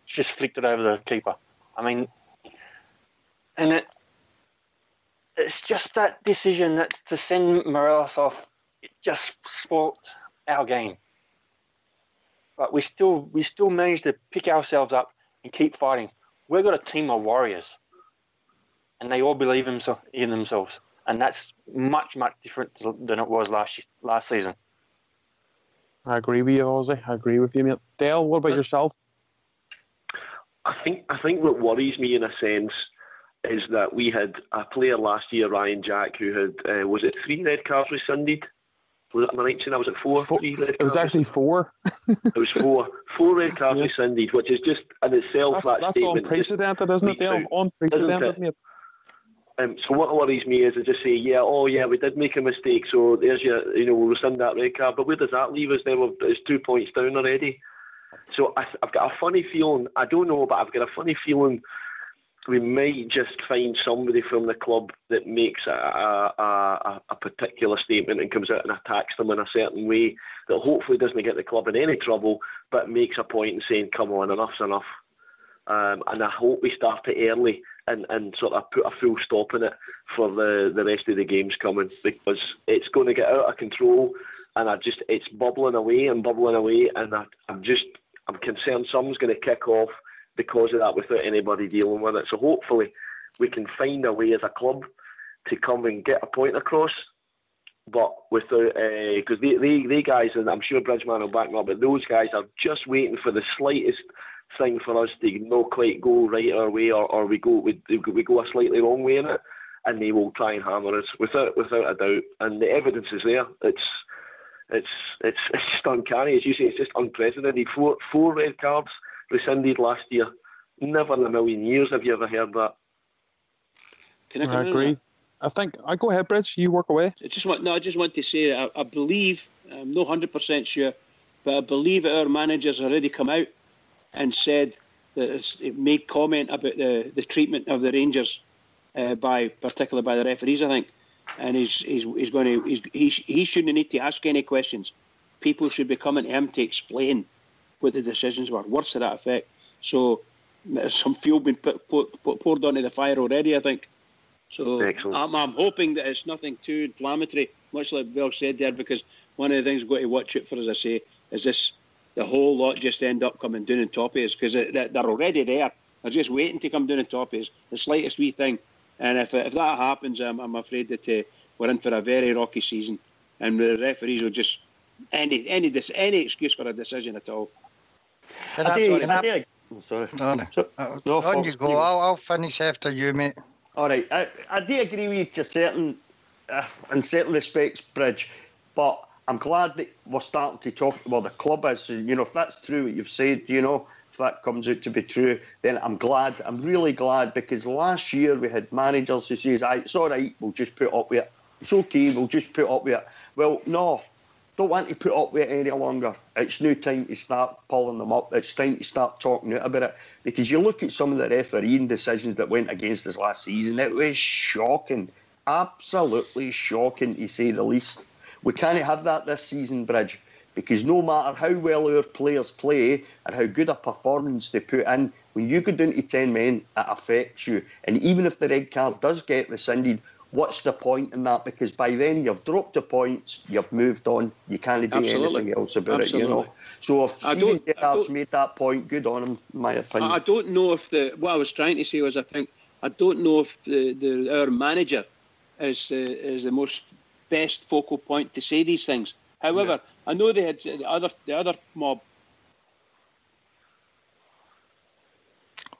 just flicked it over the keeper. I mean, and it's just that decision that to send Morelos off, it just spoilt our game. but we still managed to pick ourselves up and keep fighting. We've got a team of warriors, and they all believe in themselves, and that's much different than it was last season. I agree with you, Ozzy. I agree with you, mate. Dale, what about yourself? I think what worries me in a sense is that we had a player last year, Ryan Jack, who had was it 3 red cards rescinded? Was it, am I right saying that? Was it 4? 3 red cards? It was actually 4. It was 4 red cards rescinded, which is just in itself that's unprecedented, isn't it, Dale? Unprecedented, mate. So what worries me is to just say, we did make a mistake, so there's we'll rescind that red card. But where does that leave us then? It's 2 points down already. So I've got a funny feeling, I don't know, but I've got a funny feeling we might just find somebody from the club that makes a particular statement and comes out and attacks them in a certain way that hopefully doesn't get the club in any trouble, but makes a point in saying, come on, enough's enough. And I hope we start it early and sort of put a full stop in it for the rest of the games coming, because it's going to get out of control, and it's bubbling away, and I'm concerned something's going to kick off because of that without anybody dealing with it. So hopefully we can find a way as a club to come and get a point across, but without because they guys, and I'm sure Bridgeman will back me up, but those guys are just waiting for the slightest thing for us to not quite go right our way, or we go a slightly wrong way in it, and they will try and hammer us without a doubt. And the evidence is there. It's just uncanny, as you say. It's just unprecedented. 4 red cards rescinded last year. Never in a million years have you ever heard that. Can I agree. I think I go ahead, Bridge. You work away. I just want to say that I believe, I'm not 100% sure, but I believe that our manager's already come out and said that it made comment about the treatment of the Rangers particularly by the referees, I think, and he shouldn't need to ask any questions. People should be coming to him to explain what the decisions were, words to that effect. So some fuel been poured onto the fire already, I think. So I'm hoping that it's nothing too inflammatory, much like Bill said there, because one of the things we've got to watch out for, as I say, is this. The whole lot just end up coming down on top of us, because they're already there. They're just waiting to come down on top of us, the slightest wee thing. And if that happens, I'm afraid that we're in for a very rocky season, and the referees will just any excuse for a decision at all. Sorry. No, on you go. I'll finish after you, mate. All right. I do agree with you in certain respects, Bridge, but I'm glad that we're starting to talk. Well, the club is, if that's true what you've said, if that comes out to be true, then I'm glad. I'm really glad, because last year we had managers who says, it's all right, we'll just put up with it. It's okay, we'll just put up with it. Well, no, don't want to put up with it any longer. It's now time to start pulling them up. It's time to start talking out about it, because you look at some of the refereeing decisions that went against us last season, it was shocking, absolutely shocking to say the least. We can't have that this season, Bridge, because no matter how well our players play and how good a performance they put in, when you go down to 10 men, it affects you. And even if the red card does get rescinded, what's the point in that? Because by then you've dropped the points, you've moved on, you can't do anything else about it, So if Stephen Gerrard's made that point, good on him, in my opinion. I don't know if what I was trying to say was, I don't know if our manager is the most best focal point to say these things. However, I know they had the other mob.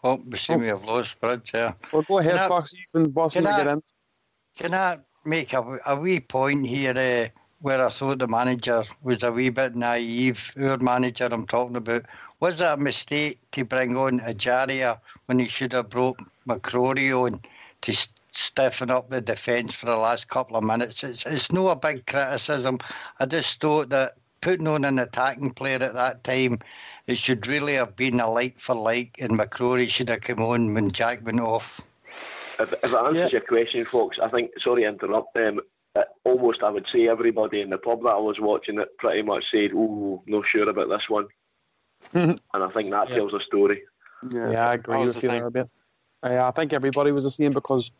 Oh, we seem to have lost Bridge there. Well, go ahead, Fox. You've been bossing to get in. Can I make a wee point here where I thought the manager was a wee bit naive? Our manager I'm talking about. Was it a mistake to bring on Ajaria when he should have brought McCrory on to stiffen up the defence for the last couple of minutes? It's not a big criticism. I just thought that putting on an attacking player at that time, it should really have been a like for like, and McCrory should have come on when Jack went off. If it answers your question, folks, I think, sorry to interrupt them, almost I would say everybody in the pub that I was watching it pretty much said, "Oh, not sure about this one." And I think that tells a story. Yeah, I agree with you there a bit. I think everybody was the same, because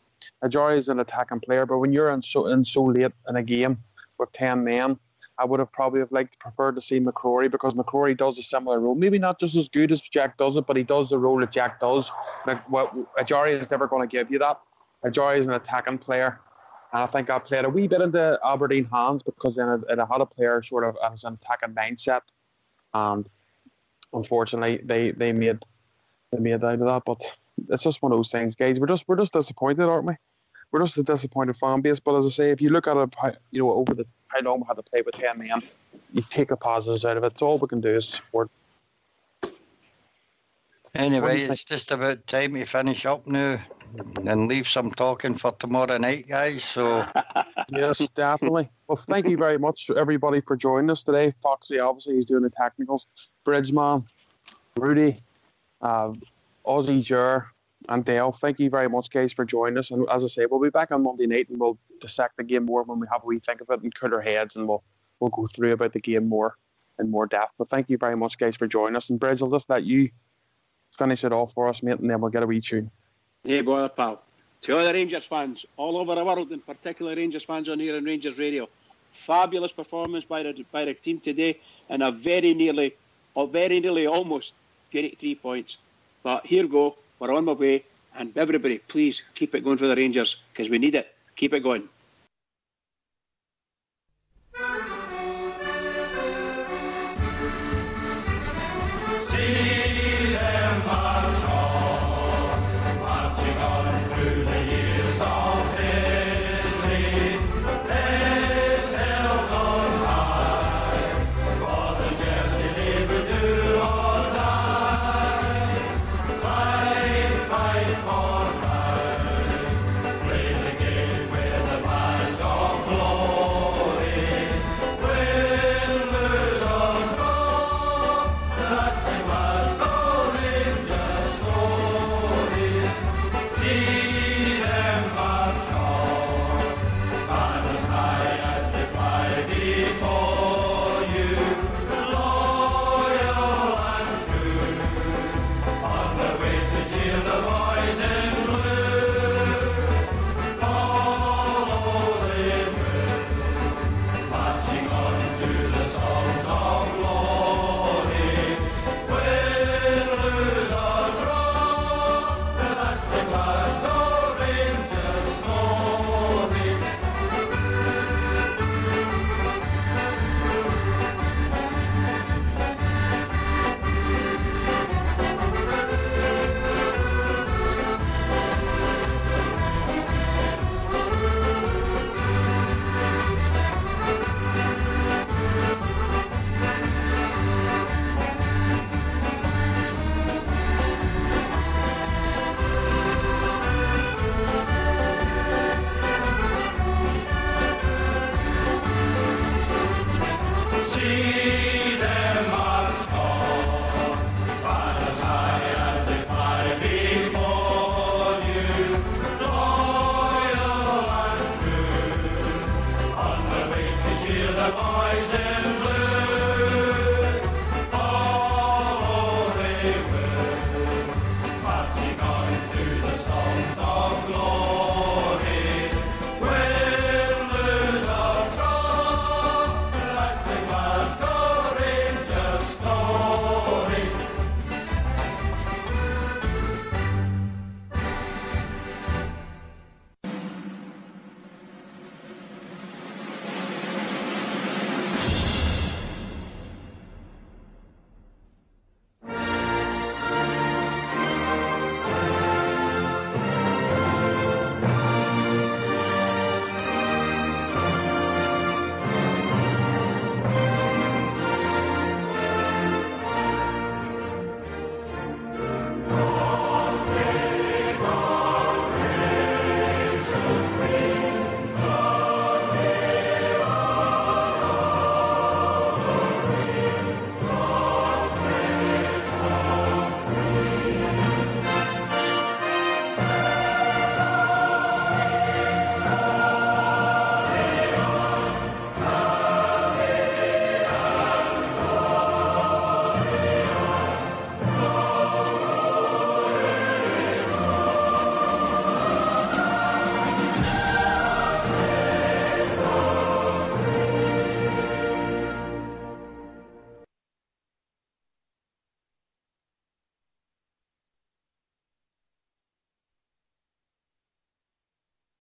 Ajaria is an attacking player, but when you're in so late in a game with 10 men, I would have probably preferred to see McCrory, because McCrory does a similar role. Maybe not just as good as Jack does it, but he does the role that Jack does. Ajari is never going to give you that. Ajari is an attacking player. And I think I played a wee bit into Aberdeen hands, because then it had a player sort of as an attacking mindset. And unfortunately, they made out of that. But it's just one of those things, guys. We're just disappointed, aren't we? We're just a disappointed fan base. But as I say, if you look at it, over how long we had to play with 10 men, you take the positives out of it. So all we can do is support. Anyway, it's just about time to finish up now and leave some talking for tomorrow night, guys. So yes, definitely. Well, thank you very much, everybody, for joining us today. Foxy, obviously, he's doing the technicals. Bridgeman, Rudy, Ozzy, Jer, and Dale. Thank you very much, guys, for joining us. And as I say, we'll be back on Monday night, and we'll dissect the game more when we have a wee think of it and cool our heads, and we'll go through about the game more in more depth. But thank you very much, guys, for joining us. And Bridge, I'll just let you finish it off for us, mate, and then we'll get a wee tune. Hey, bother, pal. To all the Rangers fans all over the world, in particular Rangers fans on here on Rangers Radio, fabulous performance by the team today, and a very nearly almost get it 3 points. But here we go, we're on my way, and everybody, please keep it going for the Rangers, because we need it. Keep it going.